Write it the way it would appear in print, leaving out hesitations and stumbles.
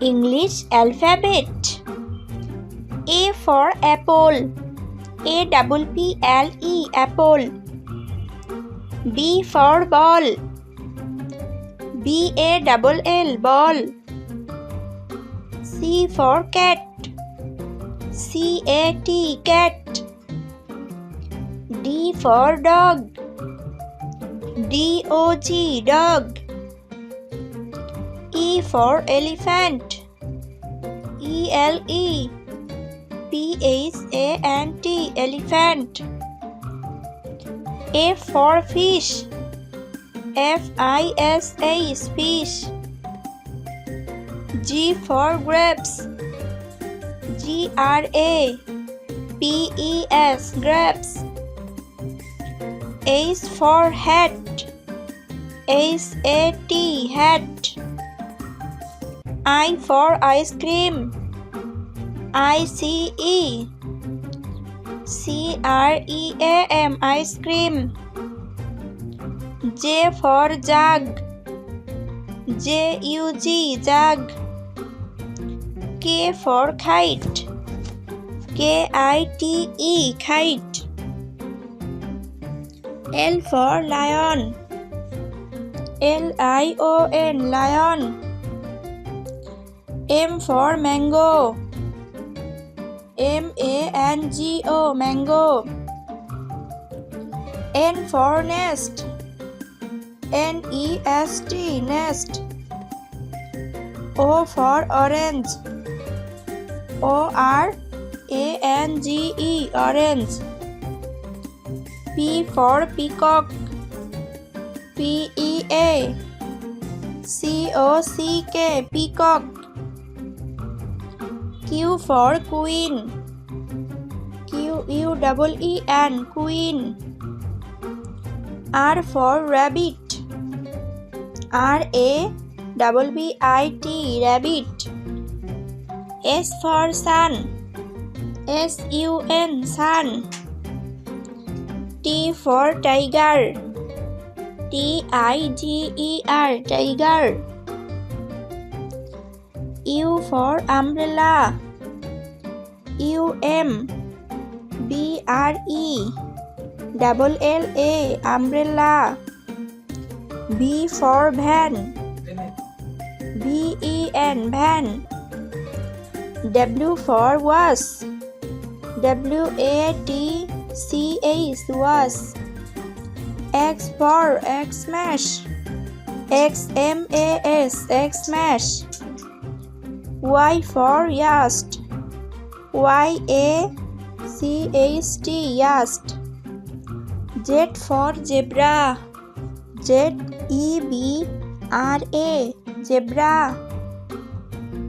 English alphabet. A for apple. APPLE apple. B for ball. BALL ball. C for cat. CAT cat. D for dog. DOG dog. E for elephant. ELEPHANT elephant. F for fish. FISH fish. G for grapes. GRAPES grapes. H for hat. HAT hat. I for ice cream. ICE CREAM ice cream. J for jug. JUG jug. K for kite. KITE kite. L for lion. LION lion. M for mango. MANGO mango. N for nest. NEST nest. O for orange. ORANGE orange. P for peacock. PEACOCK peacock. Q for queen. QUEEN queen. R for rabbit. RABBIT rabbit. S for sun. SUN sun. T for tiger. TIGER tiger. U for umbrella. UMBRELLA umbrella. V for van. VEN van. W for was. WATCH was. X for Xmas. XMAS Xmas. Y for yast. YACHT yast. Z for zebra. ZEBRA zebra.